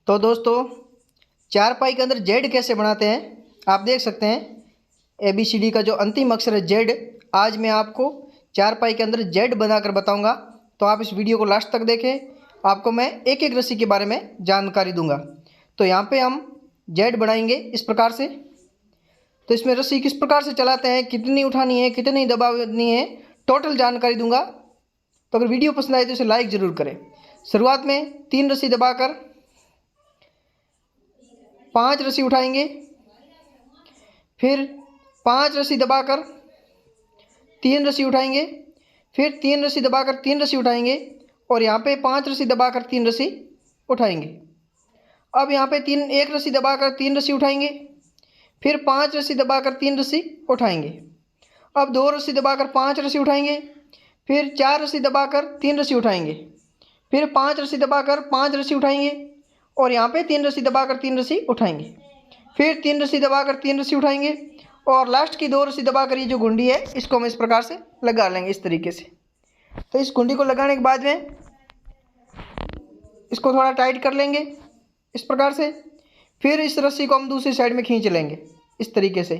तो दोस्तों, चार पाई के अंदर जेड कैसे बनाते हैं आप देख सकते हैं। ABCD का जो अंतिम अक्षर है जेड, आज मैं आपको चार पाई के अंदर जेड बनाकर बताऊंगा। तो आप इस वीडियो को लास्ट तक देखें, आपको मैं एक एक रस्सी के बारे में जानकारी दूंगा। तो यहाँ पे हम जेड बनाएंगे इस प्रकार से। तो इसमें रस्सी किस प्रकार से चलाते हैं, कितनी उठानी है, कितनी दबानी है, टोटल जानकारी दूंगा। तो अगर वीडियो पसंद आए तो इसे लाइक ज़रूर करें। शुरुआत में 3 रस्सी दबाकर 5 रस्सी उठाएंगे, फिर 5 रस्सी दबाकर 3 रस्सी उठाएंगे, फिर 3 रस्सी दबाकर 3 रस्सी उठाएंगे और यहाँ पे 5 रस्सी दबाकर 3 रस्सी उठाएंगे। अब यहाँ पे 1 रस्सी दबाकर 3 रस्सी उठाएंगे, फिर 5 रस्सी दबाकर 3 रस्सी उठाएंगे। अब 2 रस्सी दबाकर 5 रस्सी उठाएंगे, फिर 4 रस्सी दबाकर 3 रस्सी उठाएंगे, फिर 5 रस्सी दबाकर 5 रस्सी उठाएंगे और यहाँ पे 3 रस्सी दबाकर 3 रस्सी उठाएंगे, फिर 3 रस्सी दबाकर 3 रस्सी उठाएंगे और लास्ट की 2 रस्सी दबाकर ये जो गुंडी है इसको हम इस प्रकार से लगा लेंगे इस तरीके से। तो इस गुंडी को लगाने के बाद में इसको थोड़ा टाइट कर लेंगे इस प्रकार से। फिर इस रस्सी को हम दूसरी साइड में खींच लेंगे इस तरीके से।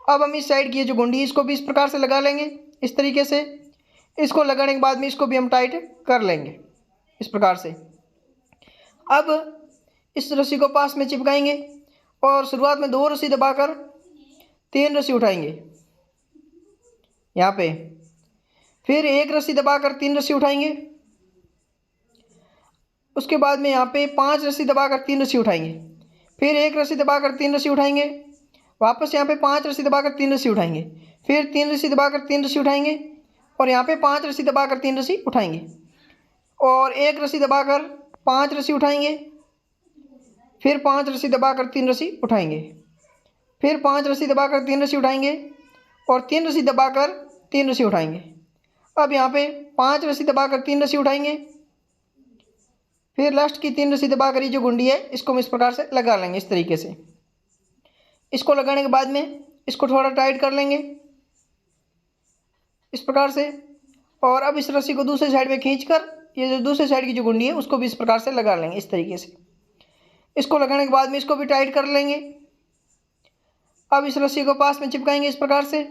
अब हम इस साइड की ये जो गुंडी है इसको भी इस प्रकार से लगा लेंगे इस तरीके से। इसको लगाने के बाद में इसको भी हम टाइट कर लेंगे इस प्रकार से। अब इस रस्सी को पास में चिपकाएंगे और शुरुआत में 2 रस्सी दबाकर 3 रस्सी उठाएंगे यहाँ पे, फिर 1 रस्सी दबाकर 3 रस्सी उठाएंगे। उसके बाद में यहाँ पे 5 रस्सी दबाकर 3 रस्सी उठाएंगे, फिर 1 रस्सी दबाकर 3 रस्सी उठाएंगे, वापस यहाँ पे 5 रस्सी दबाकर 3 रस्सी उठाएंगे, फिर 3 रस्सी दबाकर 3 रस्सी उठाएंगे और यहाँ पे 5 रस्सी दबाकर 3 रस्सी उठाएंगे और 1 रस्सी दबाकर 5 रस्सी उठाएंगे, फिर 5 रस्सी दबाकर 3 रस्सी उठाएंगे, फिर 5 रस्सी दबाकर 3 रस्सी उठाएंगे और 3 रस्सी दबाकर 3 रस्सी उठाएंगे। अब यहाँ पे 5 रस्सी दबाकर 3 रस्सी उठाएंगे, फिर लास्ट की 3 रस्सी दबाकर ये जो गुंडी है इसको हम इस प्रकार से लगा लेंगे इस तरीके से। इसको लगाने के बाद में इसको थोड़ा टाइट कर लेंगे इस प्रकार से और अब इस रस्सी को दूसरी साइड में खींचकर ये जो दूसरी साइड की जो गुंडी है उसको भी इस प्रकार से लगा लेंगे इस तरीके से। इसको लगाने के बाद में इसको भी टाइट कर लेंगे। अब इस रस्सी को पास में चिपकाएंगे इस प्रकार से,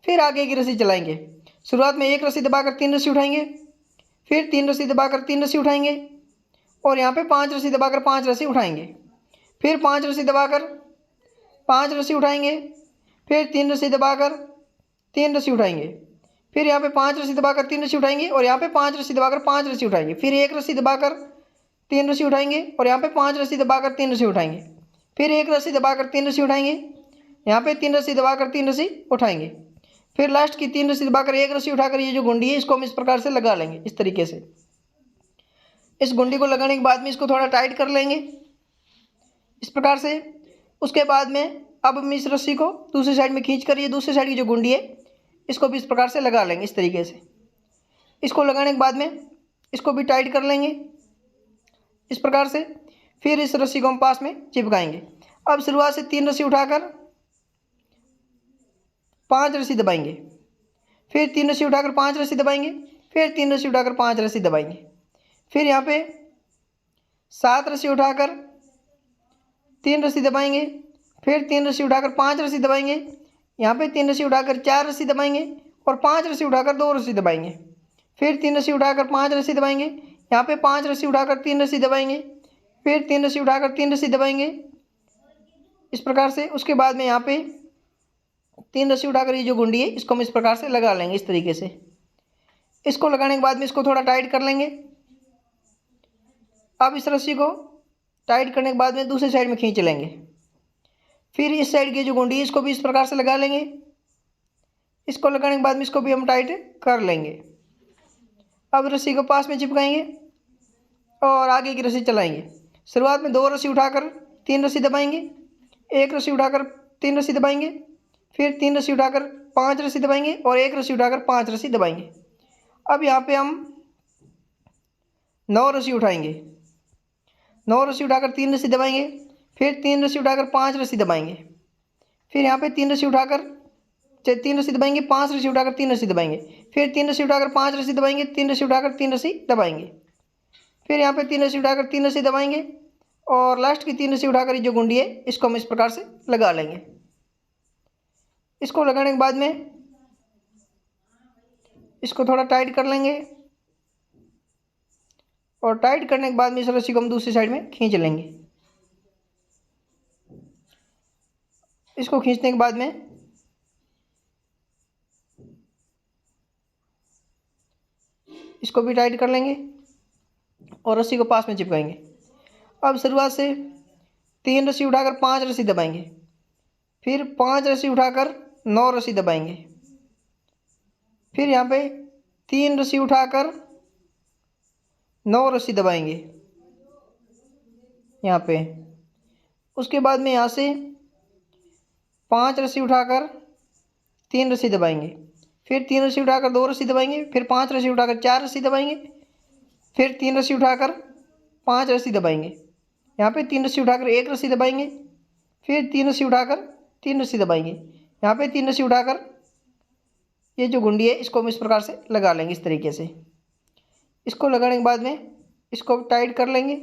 फिर आगे की रस्सी चलाएंगे। शुरुआत में 1 रस्सी दबाकर 3 रस्सी उठाएंगे, फिर 3 रस्सी दबाकर 3 रस्सी उठाएंगे और यहाँ पे 5 रस्सी दबाकर 5 रस्सी उठाएंगे, फिर 5 रस्सी दबाकर 5 रस्सी उठाएंगे, फिर 3 रस्सी दबाकर 3 रस्सी उठाएंगे, फिर यहाँ पे 5 रस्सी दबाकर 3 रस्सी उठाएंगे और यहाँ पे 5 रस्सी दबाकर 5 रस्सी उठाएंगे, फिर 1 रस्सी दबाकर 3 रस्सी उठाएंगे और यहाँ पे 5 रस्सी दबाकर 3 रस्सी उठाएंगे, फिर 1 रस्सी दबाकर 3 रस्सी उठाएंगे, यहाँ पे 3 रस्सी दबाकर 3 रस्सी उठाएंगे, फिर लास्ट की 3 रस्सी दबाकर 1 रस्सी उठाकर ये जो गुंडी है इसको हम इस प्रकार से लगा लेंगे इस तरीके से। इस गुंडी को लगाने के बाद में इसको थोड़ा टाइट कर लेंगे इस प्रकार से। उसके बाद में अब हम इस रस्सी को दूसरी साइड में खींचकर ये दूसरी साइड की जो गुंडी है इसको भी इस प्रकार से लगा लेंगे इस तरीके से। इसको लगाने के बाद में इसको भी टाइट कर लेंगे इस प्रकार से। फिर इस रस्सी को हम पास में चिपकाएंगे। अब शुरुआत से 3 रस्सी उठाकर 5 रस्सी दबाएंगे, फिर 3 रस्सी उठाकर 5 रस्सी दबाएंगे, फिर 3 रस्सी उठाकर 5 रस्सी दबाएंगे, फिर यहाँ पे 7 रस्सी उठाकर 3 रस्सी दबाएंगे, फिर 3 रस्सी उठाकर 5 रस्सी दबाएंगे, यहाँ पे 3 रस्सी उठाकर 4 रस्सी दबाएंगे और 5 रस्सी उठाकर 2 रस्सी दबाएंगे, फिर 3 रस्सी उठाकर 5 रस्सी दबाएंगे, यहाँ पे 5 रस्सी उठाकर 3 रस्सी दबाएंगे, फिर 3 रस्सी उठाकर 3 रस्सी दबाएंगे इस प्रकार से। उसके बाद में यहाँ पे 3 रस्सी उठाकर ये जो गुंडी है इसको हम इस प्रकार से लगा लेंगे इस तरीके से। इसको लगाने के बाद में इसको थोड़ा टाइट कर लेंगे। अब इस रस्सी को टाइट करने के बाद में दूसरी साइड में खींच लेंगे, फिर इस साइड की जो गुंडी है इसको भी इस प्रकार से लगा लेंगे। इसको लगाने के बाद में इसको भी हम टाइट कर लेंगे। अब रस्सी को पास में चिपकाएंगे और आगे की रस्सी चलाएंगे। शुरुआत में 2 रस्सी उठाकर 3 रस्सी दबाएंगे, 1 रस्सी उठाकर 3 रस्सी दबाएंगे, फिर 3 रस्सी उठाकर 5 रस्सी दबाएंगे और 1 रस्सी उठाकर 5 रस्सी दबाएंगे। अब यहाँ पे हम 9 रस्सी उठाएंगे, 9 रस्सी उठाकर 3 रस्सी दबाएंगे, फिर 3 रस्सी उठाकर 5 रस्सी दबाएंगे, फिर यहाँ पे 3 रस्सी उठाकर 3 रस्सी दबाएंगे, 5 रस्सी उठाकर 3 रस्सी दबाएंगे, फिर 3 रस्सी उठाकर 5 रस्सी दबाएंगे, 3 रस्सी उठाकर 3 रस्सी दबाएंगे, फिर यहाँ पे 3 रस्सी उठाकर 3 रस्सी दबाएंगे, और लास्ट की 3 रस्सी उठाकर जो गुंडी है इसको हम इस प्रकार से लगा लेंगे। इसको लगाने के बाद में इसको थोड़ा टाइट कर लेंगे और टाइट करने के बाद में इस रस्सी को हम दूसरी साइड में खींच लेंगे। इसको खींचने के बाद में इसको भी टाइट कर लेंगे और रस्सी को पास में चिपकाएंगे। अब शुरुआत से 3 रस्सी उठाकर 5 रस्सी दबाएंगे, फिर 5 रस्सी उठाकर 9 रस्सी दबाएंगे, फिर यहाँ पे 3 रस्सी उठाकर 9 रस्सी दबाएंगे यहाँ पे। उसके बाद में यहाँ से 5 रस्सी उठाकर 3 रस्सी दबाएंगे, फिर 3 रस्सी उठाकर 2 रस्सी दबाएंगे, फिर 5 रस्सी उठाकर 4 रस्सी दबाएंगे, फिर 3 रस्सी उठाकर 5 रस्सी दबाएंगे। यहाँ पे 3 रस्सी उठाकर 1 रस्सी दबाएंगे, फिर 3 रस्सी उठाकर 3 रस्सी दबाएंगे। यहाँ पे 3 रस्सी उठाकर ये जो गुंडी है इसको हम इस प्रकार से लगा लेंगे इस तरीके से। इसको लगाने के बाद में इसको टाइट कर लेंगे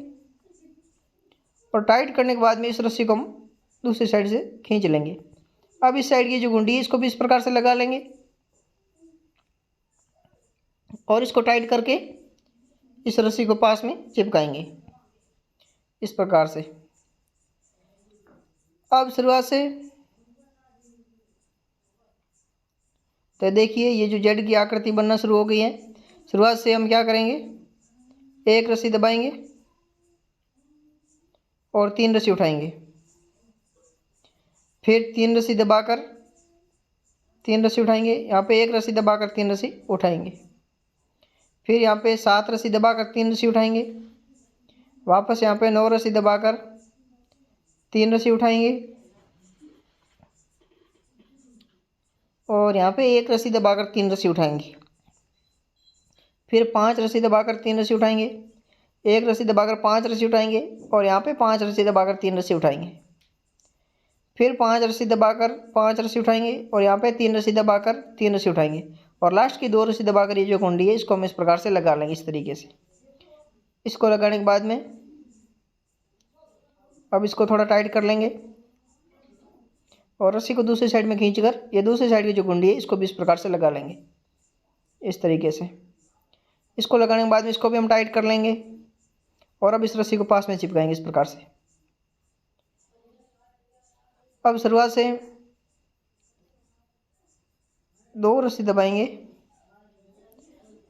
और टाइट करने के बाद में इस रस्सी को हम दूसरी साइड से खींच लेंगे। अब इस साइड की जो गुंडी है इसको भी इस प्रकार से लगा लेंगे और इसको टाइट करके इस रस्सी को पास में चिपकाएंगे इस प्रकार से। अब शुरुआत से तो देखिए ये जो जेड की आकृति बनना शुरू हो गई है। शुरुआत से हम क्या करेंगे, 1 रस्सी दबाएंगे और 3 रस्सी उठाएंगे, फिर 3 रस्सी दबाकर 3 रस्सी उठाएंगे, यहाँ पे 1 रस्सी दबाकर 3 रस्सी उठाएंगे, फिर यहाँ पे 7 रस्सी दबाकर 3 रस्सी उठाएंगे, वापस यहाँ पे 9 रस्सी दबाकर 3 रस्सी उठाएंगे और यहाँ पे 1 रस्सी दबाकर 3 रस्सी उठाएंगे, फिर 5 रस्सी दबाकर 3 रस्सी उठाएंगे, 1 रस्सी दबाकर 5 रस्सी उठाएंगे और यहाँ पे 5 रस्सी दबाकर 3 रस्सी उठाएंगे, फिर 5 रस्सी दबाकर 5 रस्सी उठाएंगे और यहाँ पे 3 रस्सी दबाकर 3 रस्सी उठाएंगे और लास्ट की 2 रस्सी दबाकर ये जो कुंडी है इसको हम इस प्रकार से लगा लेंगे इस तरीके से। इसको लगाने के बाद में अब इसको थोड़ा टाइट कर लेंगे और रस्सी को दूसरी साइड में खींचकर ये दूसरी साइड की जो कुंडी है इसको भी इस प्रकार से लगा लेंगे इस तरीके से। इसको लगाने के बाद में इसको भी हम टाइट कर लेंगे और अब इस रस्सी को पास में चिपकाएंगे इस प्रकार से। अब शुरुआत से 2 रस्सी दबाएंगे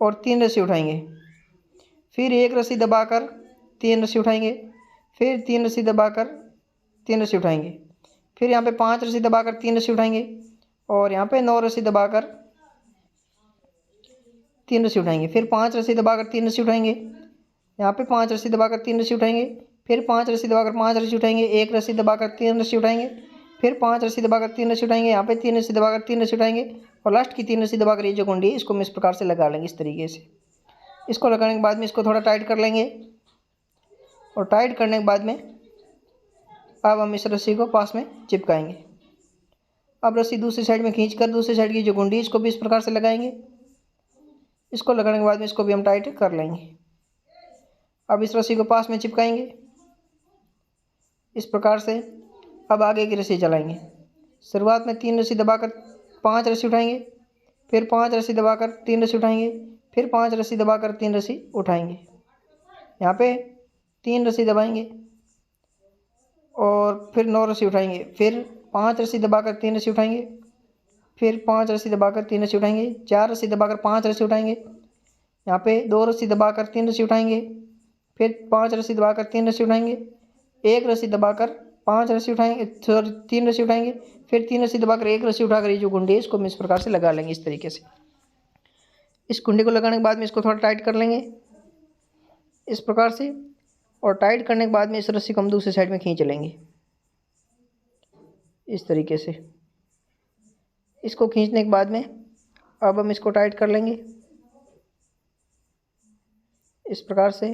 और 3 रस्सी उठाएंगे, फिर 1 रस्सी दबाकर 3 रस्सी उठाएंगे, फिर 3 रस्सी दबाकर 3 रस्सी उठाएंगे, फिर यहाँ पे 5 रस्सी दबाकर 3 रस्सी उठाएंगे और यहाँ पे 9 रस्सी दबाकर 3 रस्सी उठाएंगे, फिर 5 रस्सी दबाकर 3 रस्सी उठाएंगे, यहाँ पे 5 रस्सी दबाकर 3 रस्सी उठाएंगे, फिर 5 रस्सी दबाकर 5 रस्सी उठाएंगे, 1 रस्सी दबाकर 3 रस्सी उठाएंगे, फिर 5 रस्सी दबाकर 3 रस्सी उठाएंगे, यहाँ पे 3 रस्सी दबाकर 3 रस्सी उठाएंगे और लास्ट की 3 रस्सी दबाकर ये जो कुंडी है इसको हम इस प्रकार से लगा लेंगे इस तरीके से। इसको लगाने के बाद में इसको थोड़ा टाइट कर लेंगे और टाइट करने के बाद में अब हम इस रस्सी को पास में चिपकाएंगे। अब रस्सी दूसरी साइड में खींचकर दूसरी साइड की जो गुंडी इसको भी इस प्रकार से लगाएंगे। इसको लगाने के बाद में इसको भी हम टाइट कर लेंगे। अब इस रस्सी को पास में चिपकाएंगे इस प्रकार से। अब आगे की रस्सी चलाएंगे। शुरुआत में 3 रस्सी दबाकर 5 रस्सी उठाएंगे, फिर 5 रस्सी दबाकर 3 रस्सी उठाएंगे, फिर 5 रस्सी दबाकर 3 रस्सी उठाएंगे, यहाँ पे 3 रस्सी दबाएंगे और फिर 9 रस्सी उठाएंगे, फिर 5 रस्सी दबाकर 3 रस्सी उठाएंगे, फिर 5 रस्सी दबाकर 3 रस्सी उठाएंगे, 4 रस्सी दबाकर 5 रस्सी उठाएंगे, यहाँ पे 2 रस्सी दबाकर 3 रस्सी उठाएंगे, फिर 5 रस्सी दबाकर 3 रस्सी उठाएंगे, 1 रस्सी दबाकर 5 रस्सी उठाएंगे, सॉरी 3 रस्सी उठाएंगे, फिर 3 रस्सी दबाकर 1 रस्सी उठाकर ये जो गुंडी है इसको हम इस प्रकार से लगा लेंगे इस तरीके से। इस गुंडी को लगाने के बाद में इसको थोड़ा टाइट कर लेंगे इस प्रकार से और टाइट करने के बाद में इस रस्सी को हम दूसरी साइड में खींच लेंगे इस तरीके से। इसको खींचने के बाद में अब हम इसको टाइट कर लेंगे इस प्रकार से,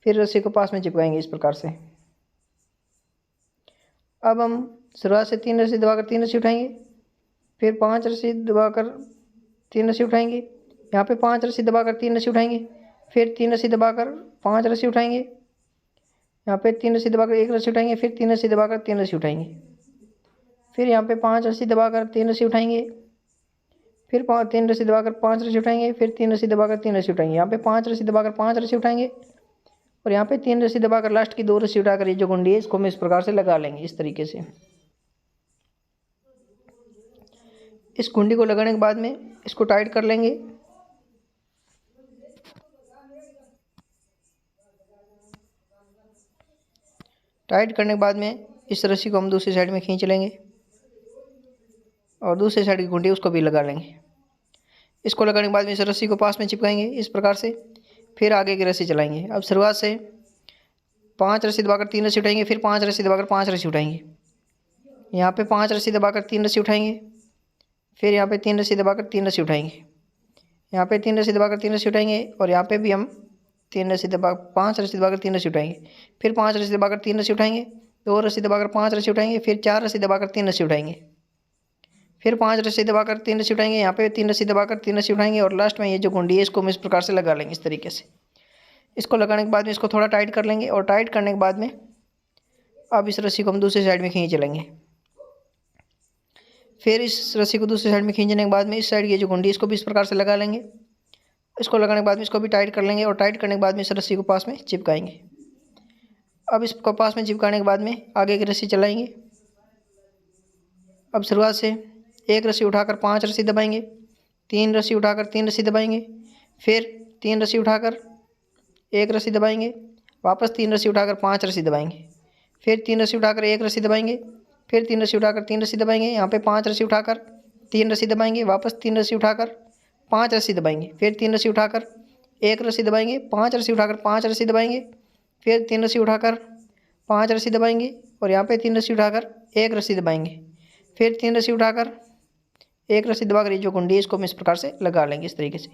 फिर रस्सी को पास में चिपकाएंगे इस प्रकार से। अब हम शुरुआत से 3 रस्सी दबाकर 3 रस्सी उठाएंगे, फिर 5 रस्सी दबाकर 3 रस्सी उठाएंगे, यहाँ पे 5 रस्सी दबाकर 3 रस्सी उठाएंगे, फिर 3 रस्सी दबाकर 5 रस्सी उठाएंगे, यहाँ पे 3 रस्सी दबाकर 1 रस्सी उठाएंगे, फिर 3 रस्सी दबाकर 3 रस्सी उठाएंगे, फिर यहाँ पे 5 रस्सी दबाकर 3 रस्सी उठाएंगे, फिर 3 रस्सी दबाकर 5 रस्सी उठाएंगे, फिर 3 रस्सी दबाकर 3 रस्सी उठाएंगे, यहाँ पे 5 रस्सी दबाकर 5 रस्सी उठाएंगे और यहाँ पे 3 रस्सी दबाकर लास्ट की 2 रस्सी उठाकर ये जो गुंडी है इसको हम इस प्रकार से लगा लेंगे इस तरीके से। इस गुंडी को लगाने के बाद में इसको टाइट कर लेंगे। टाइट करने के बाद में इस रस्सी को हम दूसरी साइड में खींच लेंगे और दूसरी साइड की गुंडी उसको भी लगा लेंगे। इसको लगाने के बाद में इस रस्सी को पास में चिपकाएंगे इस प्रकार से, फिर आगे की रस्सी चलाएंगे। अब शुरुआत से 5 रस्सी दबाकर 3 रस्सी उठाएंगे, फिर 5 रस्सी दबाकर 5 रस्सी उठाएंगे, यहाँ पे 5 रस्सी दबाकर 3 रस्सी उठाएंगे, फिर यहाँ पे 3 रस्सी दबाकर 3 रस्सी उठाएंगे, यहाँ पे 3 रस्सी दबाकर 3 रस्सी उठाएंगे और यहाँ पे भी हम 3 रस्सी दबा 5 रस्सी दबाकर 3 रस्सी उठाएंगे, फिर 5 रस्सी दबाकर 3 रस्सी उठाएंगे, 2 रस्सी दबाकर 5 रस्सी उठाएंगे, फिर 4 रस्सी दबाकर 3 रस्सी उठाएंगे, फिर 5 रस्सी दबाकर 3 रस्सी उठाएंगे, यहाँ पे 3 रस्सी दबाकर 3 रस्सी उठाएंगे और लास्ट में ये जो गुंडी है इसको हम इस प्रकार से लगा लेंगे इस तरीके से। इसको लगाने के बाद में इसको थोड़ा टाइट कर लेंगे और टाइट करने के बाद में अब इस रस्सी को हम दूसरी साइड में खींच लेंगे। फिर इस रस्सी को दूसरी साइड में खींचने के बाद में इस साइड की जो गुंडी इसको भी इस प्रकार से लगा लेंगे। इसको लगाने के बाद में इसको भी टाइट कर लेंगे और टाइट करने के बाद में इस रस्सी को पास में चिपकाएंगे। अब इसको पास में चिपकाने के बाद में आगे की रस्सी चलाएंगे। अब शुरुआत से 1 रस्सी उठाकर 5 रस्सी दबाएंगे, 3 रस्सी उठाकर 3 रस्सी दबाएंगे, फिर 3 रस्सी उठाकर 1 रस्सी दबाएंगे, वापस 3 रस्सी उठाकर 5 रस्सी दबाएंगे, फिर 3 रस्सी उठाकर 1 रस्सी दबाएंगे, फिर 3 रस्सी उठाकर 3 रस्सी दबाएंगे, यहाँ पे 5 रस्सी उठाकर 3 रस्सी दबाएंगे, वापस 3 रस्सी उठाकर 5 रस्सी दबाएंगे, फिर 3 रस्सी उठाकर 1 रस्सी दबाएंगे, 5 रस्सी उठाकर 5 रस्सी दबाएंगे, फिर 3 रस्सी उठाकर 5 रस्सी दबाएंगे और यहाँ पे 3 रस्सी उठाकर 1 रस्सी दबाएंगे, फिर 3 रस्सी उठाकर 1 रस्सी दबाकर ये जो गुंडी है इसको हम इस प्रकार से लगा लेंगे इस तरीके से।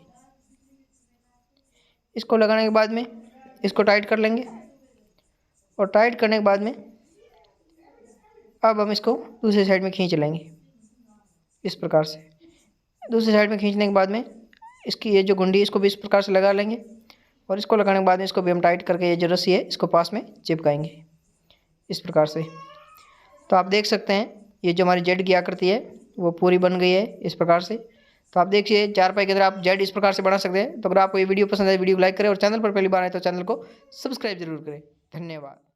इसको लगाने के बाद में इसको टाइट कर लेंगे और टाइट करने के बाद में अब हम इसको दूसरी साइड में खींच लेंगे इस प्रकार से। दूसरी साइड में खींचने के बाद में इसकी ये जो गुंडी है इसको भी इस प्रकार से लगा लेंगे और इसको लगाने के बाद में इसको भी हम टाइट करके ये जो रस्सी है इसको पास में चिपकाएंगे इस प्रकार से। तो आप देख सकते हैं ये जो हमारी जेड की आकृति है वो पूरी बन गई है इस प्रकार से। तो आप देखिए चारपाई के अंदर आप जेड इस प्रकार से बना सकते हैं। तो अगर आपको ये वीडियो पसंद आए वीडियो को लाइक करें और चैनल पर पहली बार आए तो चैनल को सब्सक्राइब जरूर करें। धन्यवाद।